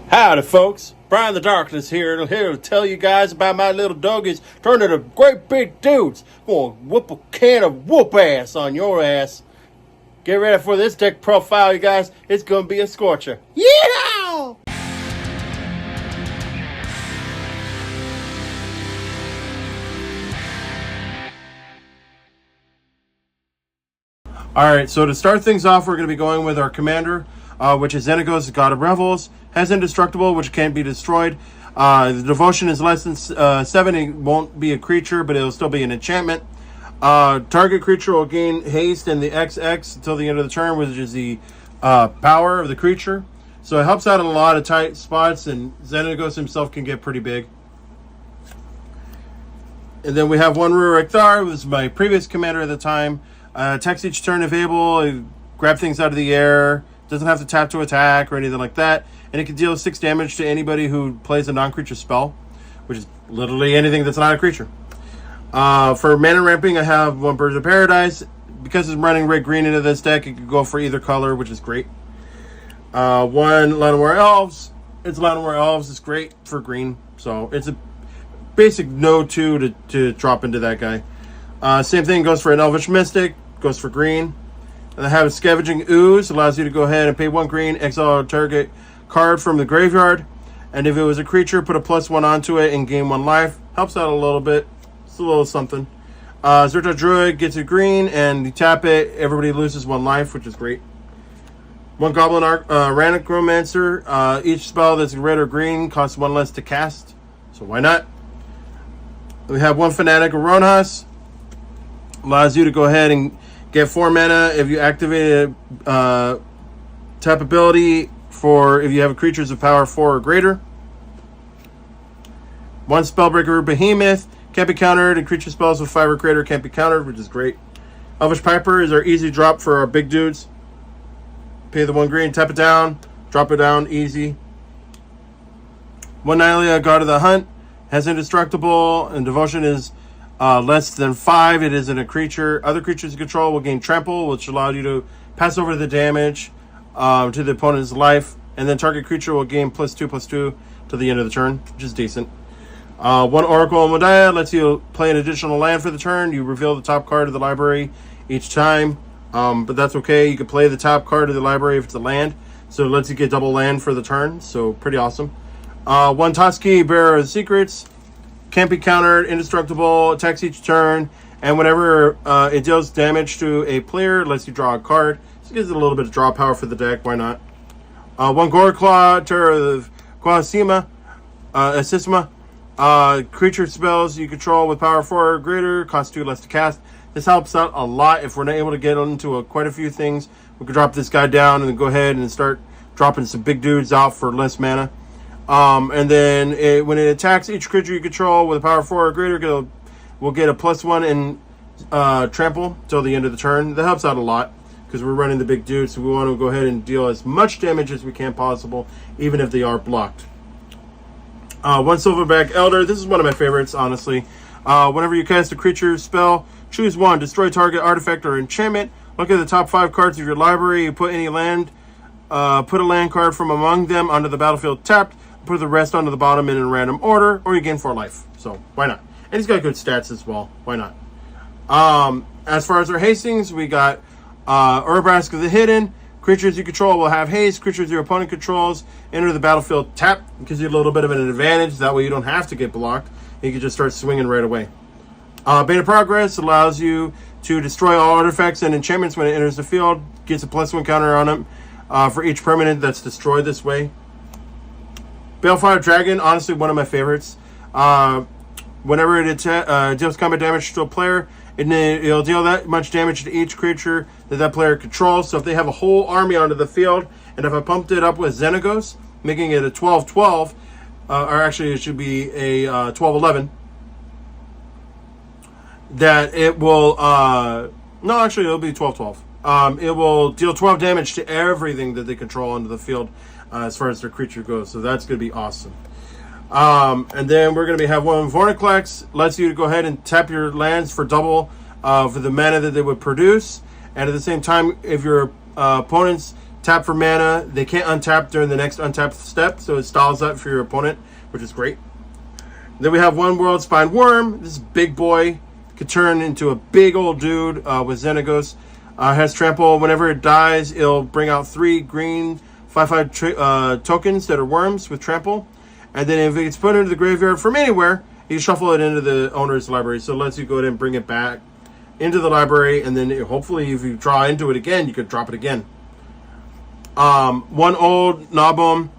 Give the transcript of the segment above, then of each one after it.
Howdy, folks. Brian the Darkness here to tell you guys about my little doggies turning into great big dudes. Going to whoop a can of whoop ass on your ass. Get ready for this deck profile, you guys. It's going to be a scorcher. Yeah! Alright, so to start things off, we're going to be going with our commander, which is Xenagos, God of Revels. Has Indestructible, which can't be destroyed. The devotion is less than 7. It won't be a creature, but it'll still be an enchantment. Target creature will gain haste and the XX until the end of the turn, which is the power of the creature. So it helps out in a lot of tight spots, and Xenagos himself can get pretty big. And then we have one Rurik Thar, who was my previous commander at the time. Attacks each turn if able, grab things out of the air, doesn't have to tap to attack or anything like that, and it can deal 6 damage to anybody who plays a non-creature spell, which is literally anything that's not a creature. For mana ramping, I have one Birds of Paradise. Because it's running red green into this deck, it could go for either color, which is great. One Llanowar Elves. It's Llanowar Elves. It's great for green, so it's a basic no-2 to drop into that guy. Same thing goes for an Elvish Mystic. Goes for green. And I have a Scavenging Ooze. Allows you to go ahead and pay 1 green, exile a target card from the graveyard. And if it was a creature, put a +1 onto it and gain 1 life. Helps out a little bit. It's a little something. Zerta Druid gets a green, and you tap it. Everybody loses 1 life, which is great. 1 Goblin Necromancer. Each spell that's red or green costs 1 less to cast. So why not? We have 1 Fanatic of Ronhas. Allows you to go ahead and get 4 mana if you activate a tap ability for if you have creatures of power 4 or greater. 1 Spellbreaker Behemoth can't be countered, and creature spells with 5 or greater can't be countered, which is great. Elvish Piper is our easy drop for our big dudes. Pay the 1 green, tap it down, drop it down, easy. 1 Nylea, God of the Hunt, has Indestructible, and devotion is less than 5. It isn't a creature. Other creatures you control will gain Trample, which allows you to pass over the damage to the opponent's life. And then target creature will gain +2/+2 to the end of the turn, which is decent. 1 Oracle Modiah lets you play an additional land for the turn. You reveal the top card of the library each time. But that's okay. You can play the top card of the library if it's a land. So it lets you get double land for the turn. So pretty awesome. 1 Toski, Bearer of Secrets. Can't be countered, indestructible, attacks each turn, and whenever it deals damage to a player, it lets you draw a card. So it gives it a little bit of draw power for the deck, why not? 1 Goreclaw, Terror of Quasima, Assisma. Creature spells you control with power 4 or greater, cost 2 less to cast. This helps out a lot. If we're not able to get into quite a few things, we can drop this guy down and then go ahead and start dropping some big dudes out for less mana. And then when it attacks each creature you control with a power 4 or greater, we'll get a +1 in trample till the end of the turn. That helps out a lot because we're running the big dude, so we want to go ahead and deal as much damage as we can possible, even if they are blocked. 1 Silverback Elder. This is one of my favorites, honestly. Whenever you cast a creature spell, choose 1. Destroy target artifact or enchantment. Look at the top 5 cards of your library. You put any land. Put a land card from among them onto the battlefield tapped. Put the rest onto the bottom in a random order, or you gain 4 life. So why not? And he's got good stats as well. Why not? As far as our hastings, we got Urabrask of the Hidden. Creatures you control will have haste. Creatures your opponent controls enter the battlefield tapped. It gives you a little bit of an advantage. That way you don't have to get blocked. You can just start swinging right away. Bane of Progress allows you to destroy all artifacts and enchantments when it enters the field. Gets a +1 counter on them for each permanent that's destroyed this way. Balefire Dragon, honestly one of my favorites. Whenever it deals combat damage to a player, it'll deal that much damage to each creature that player controls. So if they have a whole army onto the field, and if I pumped it up with Xenagos, making it a 12-12, or actually it should be a 12-11, that it will... no, actually it'll be 12-12. It will deal 12 damage to everything that they control onto the field as far as their creature goes. So that's going to be awesome. And then we're going to have 1 Vorniclex. Lets you to go ahead and tap your lands for double for the mana that they would produce. And at the same time, if your opponents tap for mana. They can't untap during the next untap step, so it stalls that for your opponent, which is great. Then we have one World Spine Worm. This big boy could turn into a big old dude with Xenagos. Has trample. Whenever it dies, it'll bring out 3 green 5/5 tokens that are worms with trample. And then if it gets put into the graveyard from anywhere, you shuffle it into the owner's library. So it lets you go ahead and bring it back into the library. And then hopefully if you draw into it again, you could drop it again. One old Nabum.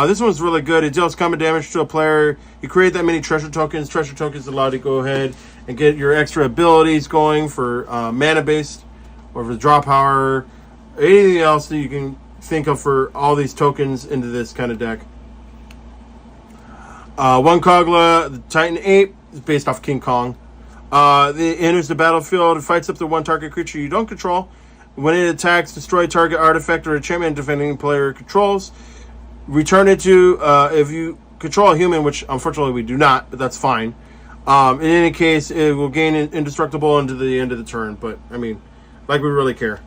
This one's really good. It deals combat damage to a player. You create that many treasure tokens. Treasure tokens allow you to go ahead and get your extra abilities going for mana-based or for draw power. Anything else that you can think of for all these tokens into this kind of deck. One Kogla, the Titan Ape, is based off King Kong. It enters the battlefield and fights up to one target creature you don't control. When it attacks, destroy target artifact or enchantment defending player controls. Return it to, if you control a human, which unfortunately we do not, but that's fine. In any case, it will gain indestructible into the end of the turn, but, I mean, like we really care.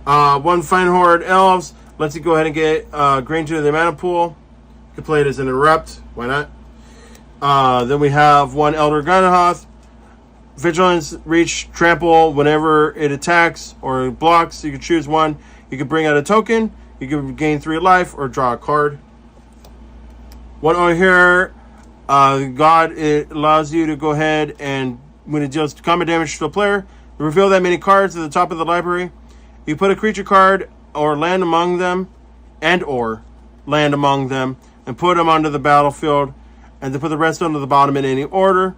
One Fine Horde Elves lets you go ahead and get green to the mana pool. You can play it as an Erupt, why not? Then we have one Elder Gunhoth. Vigilance, Reach, Trample. Whenever it attacks or blocks, you can choose one. You can bring out a token. You can gain 3 life or draw a card. One over here, God, it allows you to go ahead and when it deals combat damage to a player, reveal that many cards at the top of the library. You put a creature card or land among them, and put them onto the battlefield, and then put the rest onto the bottom in any order.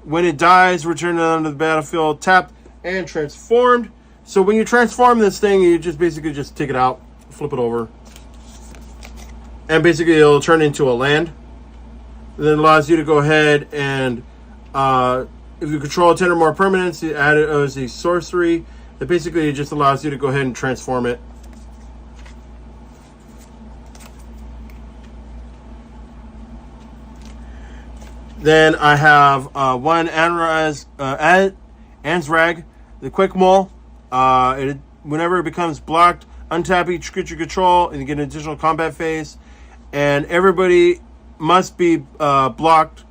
When it dies, return it onto the battlefield, tapped and transformed. So when you transform this thing, you just basically just take it out, flip it over, and basically it'll turn into a land. And then it allows you to go ahead and if you control 10 or more permanents, you add it as a sorcery. That basically just allows you to go ahead and transform it. Then I have one Ansrag, the Quick Mole. Whenever it becomes blocked, untap each creature control and you get an additional combat phase. And everybody must be blocked.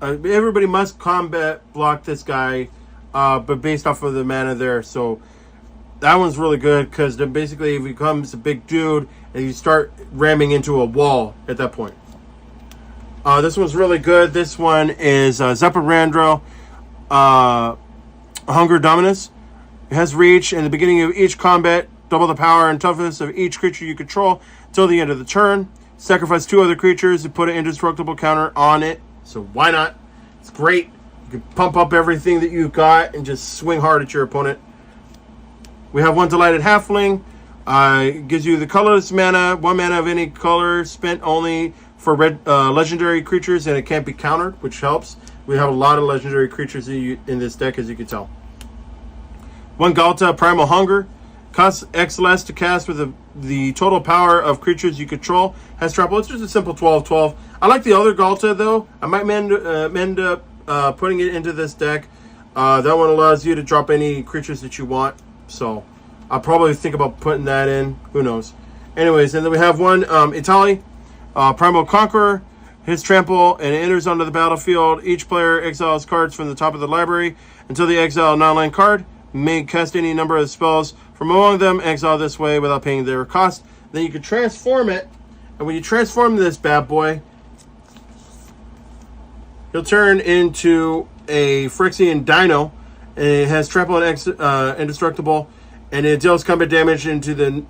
Everybody must combat block this guy, but based off of the mana there. So that one's really good because then basically it becomes a big dude and you start ramming into a wall at that point. This one's really good. This one is Zeparandro, Hunger Dominus. It has reach. In the beginning of each combat, double the power and toughness of each creature you control until the end of the turn. Sacrifice 2 other creatures and put an indestructible counter on it. So why not? It's great. You can pump up everything that you've got and just swing hard at your opponent. We have one Delighted Halfling. It gives you the colorless mana, 1 mana of any color, spent only for red legendary creatures, and it can't be countered, which helps. We have a lot of legendary creatures in this deck, as you can tell. One Galta, Primal Hunger. Costs X less to cast with the total power of creatures you control. Has trample. It's just a simple 12/12. I like the other Galta, though. I might end up putting it into this deck. That one allows you to drop any creatures that you want. So I'll probably think about putting that in. Who knows? Anyways, and then we have one Itali. Primal Conqueror, his trample, and it enters onto the battlefield. Each player exiles cards from the top of the library until they exile a non-land card. May cast any number of spells from among them, exile this way without paying their cost. Then you can transform it, and when you transform this bad boy, he'll turn into a Phyrexian Dino, and it has trample and indestructible, and it deals combat damage into the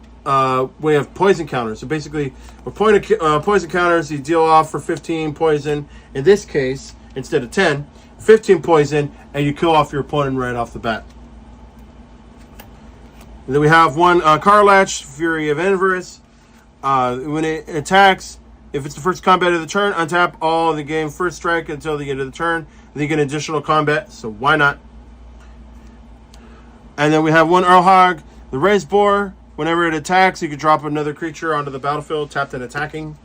way of poison counters. So basically, with poison counters, you deal off for 15 poison. In this case, instead of 10, 15 poison, and you kill off your opponent right off the bat. And then we have one Karlach, Fury of Avarice. When it attacks, if it's the first combat of the turn, untap all of the game first strike until the end of the turn. Then you get additional combat, so why not? And then we have one Earlhog, the Raised Boar. Whenever it attacks, you can drop another creature onto the battlefield, tapped and attacking.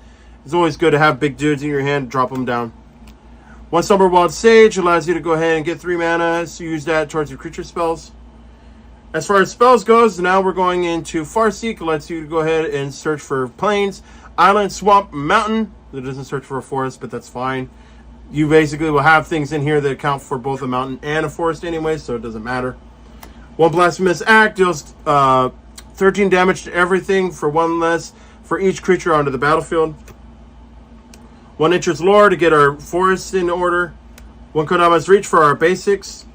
It's always good to have big dudes in your hand, drop them down. One Summerwild Sage allows you to go ahead and get 3 mana, so use that towards your creature spells. As far as spells goes, now we're going into Farseek. It lets you go ahead and search for plains, island, swamp, mountain. It doesn't search for a forest, but that's fine. You basically will have things in here that account for both a mountain and a forest anyway, so it doesn't matter. One blasphemous act deals 13 damage to everything for one less for each creature onto the battlefield. One Nature's Lore to get our forests in order. One Kodama's Reach for our basics.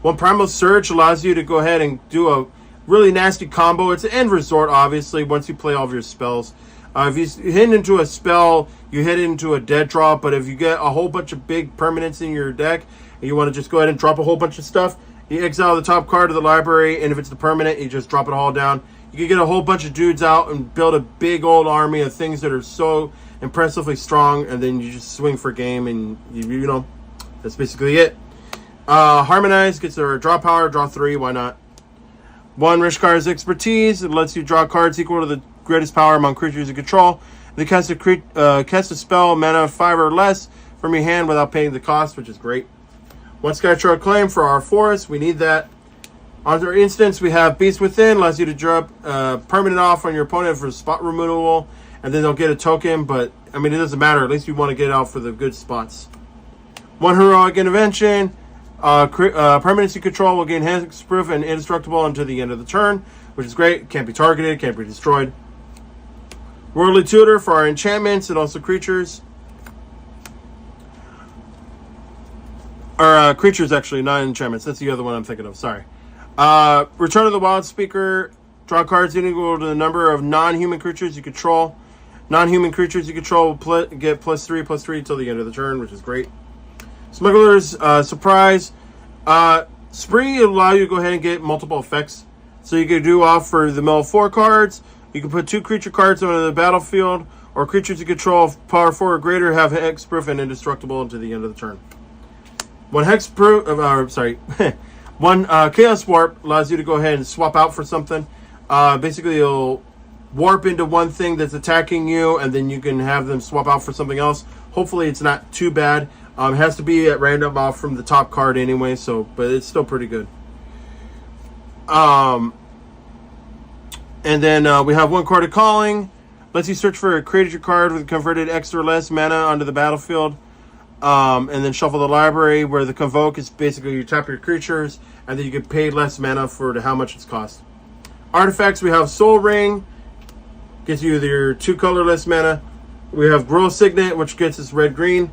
One Primal Surge allows you to go ahead and do a really nasty combo. It's an end resort, obviously, once you play all of your spells. If you hit into a spell, you hit into a dead drop, but if you get a whole bunch of big permanents in your deck, and you want to just go ahead and drop a whole bunch of stuff, you exile the top card of the library, and if it's the permanent, you just drop it all down. You can get a whole bunch of dudes out and build a big old army of things that are so impressively strong, and then you just swing for game, and you know, that's basically it. Harmonize gets our draw power, draw 3, why not? One Rishkar's Expertise, it lets you draw cards equal to the greatest power among creatures you control. They cast a spell, mana 5 or less from your hand without paying the cost, which is great. One Skyshard Claim for our forest, we need that. On our instance, we have Beast Within, allows you to drop permanent off on your opponent for spot removal, and then they'll get a token, but I mean, it doesn't matter, at least you want to get it out for the good spots. One Heroic Intervention, permanents you control will gain hexproof and indestructible until the end of the turn, which is great. Can't be targeted, can't be destroyed. Worldly Tutor for our enchantments and also creatures. Or creatures, actually, not enchantments. That's the other one I'm thinking of, sorry. Return of the Wild Speaker. Draw cards equal to the number of non-human creatures you control. Non-human creatures you control will get +3/+3 until the end of the turn, which is great. Smuggler's Surprise. Spree will allow you to go ahead and get multiple effects. So you can do off for the mill 4 cards. You can put 2 creature cards onto the battlefield, or creatures you control of power 4 or greater have hexproof and indestructible until the end of the turn. One one Chaos Warp allows you to go ahead and swap out for something. Basically, you'll warp into one thing that's attacking you, and then you can have them swap out for something else. Hopefully, it's not too bad. It has to be at random off from the top card anyway, but it's still pretty good. And then we have one Card of Calling. Lets you search for a creature card with converted X or less mana onto the battlefield. And then shuffle the library, where the Convoke is basically you tap your creatures, and then you can pay less mana for how much it's cost. Artifacts, we have Soul Ring. Gets you your 2 colorless mana. We have Grow Signet, which gets us red-green.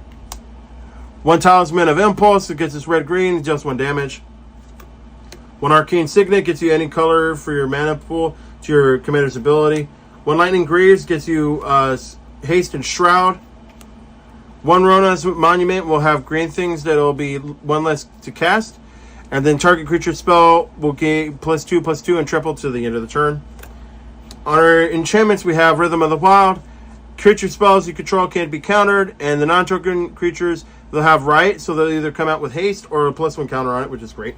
One Talisman of Impulse, that gets us red-green, just 1 damage. One Arcane Signet gets you any color for your mana pool to your commander's ability. One Lightning Greaves gets you Haste and Shroud. One Rona's Monument will have green things that will be 1 less to cast. And then target creature spell will gain +2/+2 and triple to the end of the turn. On our enchantments, we have Rhythm of the Wild. Creature spells you control can't be countered. And the non-token creatures, they'll have Right, so they'll either come out with haste or a +1 counter on it, which is great.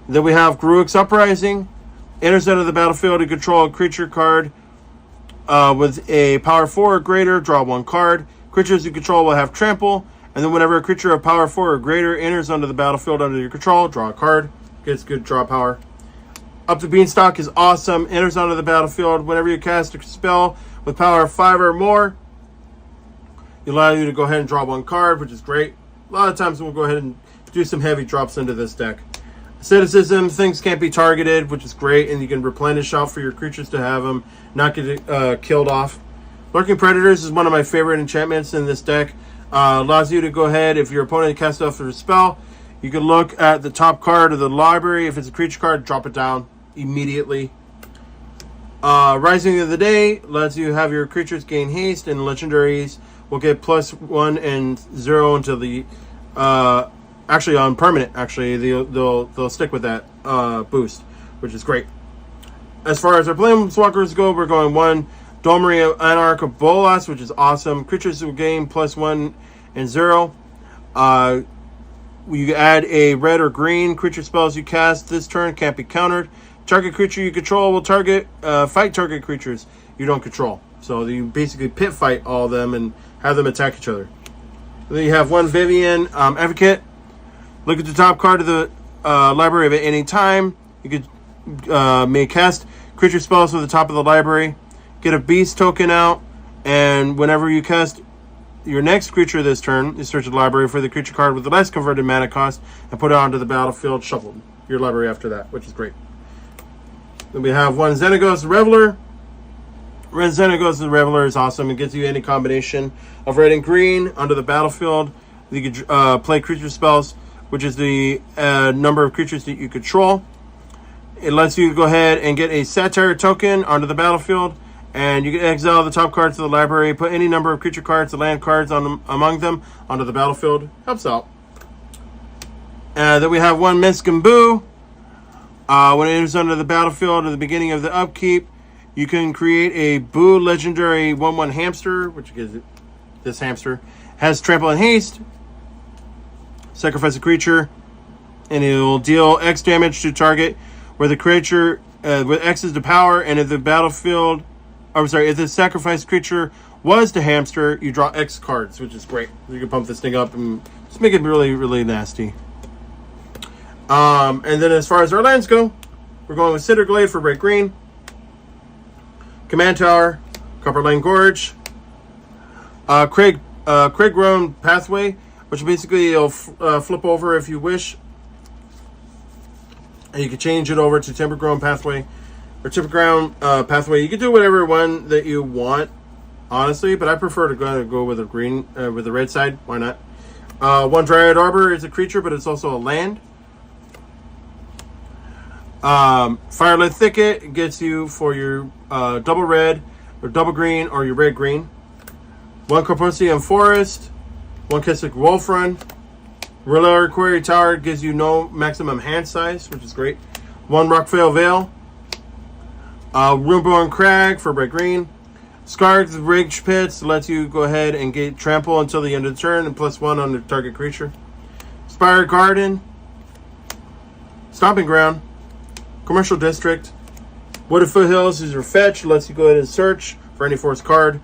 Then we have Gruik's Uprising. Enters out of the battlefield to control a creature card with a power 4 or greater, draw 1 card. Creatures you control will have Trample, and then whenever a creature of power 4 or greater enters onto the battlefield under your control, draw a card. Gets good draw power. Up to Beanstalk is awesome. Enters onto the battlefield. Whenever you cast a spell with power 5 or more, it allows you to go ahead and draw 1 card, which is great. A lot of times we'll go ahead and do some heavy drops into this deck. Asceticism, things can't be targeted, which is great, and you can replenish out for your creatures to have them not get killed off. Lurking Predators is one of my favorite enchantments in this deck. Allows you to go ahead, if your opponent casts off their spell, you can look at the top card of the library. If it's a creature card, drop it down immediately. Rising of the Day lets you have your creatures gain haste, and legendaries will get +1 and 0 until the actually on permanent. Actually, they'll stick with that boost, which is great. As far as our Planeswalkers go, we're going 1 Domri Anarch of Bolas, which is awesome. Creatures will gain +1 and 0. You add a red or green. Creature spells you cast this turn can't be countered. Target creature you control will fight target creatures you don't control. So you basically pit fight all of them and have them attack each other. And then you have 1 Vivian Advocate. Look at the top card of the library at any time. You could may cast creature spells to the top of the library. Get a beast token out, and whenever you cast your next creature this turn, you search the library for the creature card with the less converted mana cost and put it onto the battlefield, shuffle your library after that, which is great. Then we have one Xenagos Reveler. Red Xenagos Reveler is awesome. It gives you any combination of red and green onto the battlefield. You can play creature spells, which is the number of creatures that you control. It lets you go ahead and get a Satire token onto the battlefield, and you can exile the top cards of the library, put any number of creature cards and land cards among them onto the battlefield. Helps out. Then we have one Miskin Boo. When it enters onto the battlefield at the beginning of the upkeep, you can create a Boo legendary 1/1 hamster, which gives it this hamster. Has trample and haste. Sacrifice a creature, and it will deal X damage to target where the creature with X is the power, and if the battlefield, if the sacrificed creature was the hamster, you draw X cards, which is great. You can pump this thing up and just make it really, really nasty. And then as far as our lands go, we're going with Cinderglade for red green, Command Tower, Copperlane Gorge, Craiggrown Pathway, which basically you'll flip over if you wish, and you can change it over to Timbergrown Pathway or Timberground Pathway. You can do whatever one that you want, honestly, but I prefer to go with the green, with the red side. Why not? One Dryad Arbor is a creature, but it's also a land. Firelit Thicket gets you for your double red or double green or your red green. One Corpuscular Forest, one Kiswick Wolf Run. Reliquary Quarry Tower gives you no maximum hand size, which is great. One Rockvale Vale. Runeborn Crag for red green. Scarred Ridge Pits lets you go ahead and get trample until the end of the turn and +1 on the target creature. Spire Garden. Stomping Ground. Commercial District. Wooded Foothills is your fetch. Lets you go ahead and search for any force card.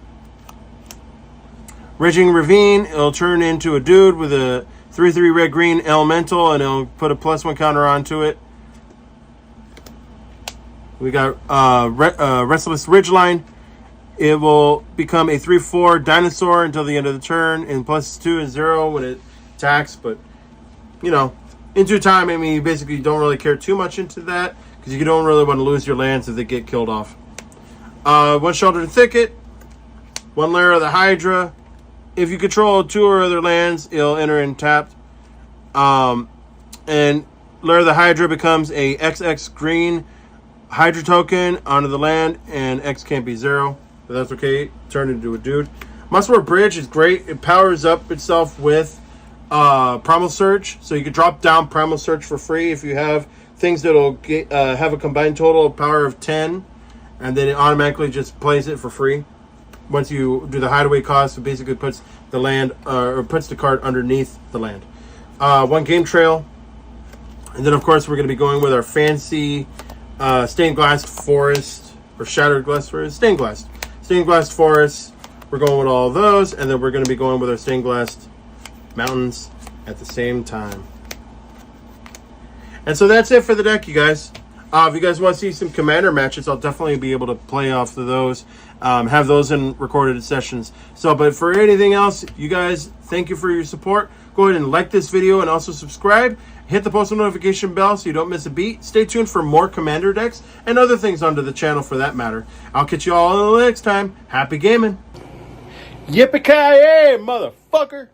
Ridging Ravine. It'll turn into a dude with a 3/3 red-green elemental, and it'll put a +1 counter onto it. We got Restless Ridgeline. It will become a 3/4 dinosaur until the end of the turn, and +2 and 0 when it attacks. But, you know, into time, I mean, you basically don't really care too much into that, because you don't really want to lose your lands if they get killed off. One Sheltered Thicket. One Lair of the Hydra. If you control 2 or other lands, it'll enter in tapped. And Lair of the Hydra becomes a XX green Hydra token onto the land, and X can't be 0. But that's okay. Turn into a dude. Muswell Bridge is great. It powers up itself with Primal Surge. So you can drop down Primal Surge for free if you have things that'll have a combined total of power of 10, and then it automatically just plays it for free. Once you do the hideaway cost, it basically puts the land or puts the card underneath the land. One Game Trail, and then of course we're going to be going with our fancy stained glass forest or shattered glass forest, stained glass forest. We're going with all of those, and then we're going to be going with our stained glass mountains at the same time. And so that's it for the deck, you guys. If you guys want to see some commander matches, I'll definitely be able to play off of those, have those in recorded sessions. So, but for anything else, you guys, thank you for your support. Go ahead and like this video and also subscribe. Hit the postal notification bell so you don't miss a beat. Stay tuned for more commander decks and other things onto the channel for that matter. I'll catch you all next time. Happy gaming. Yippee-ki-yay, motherfucker.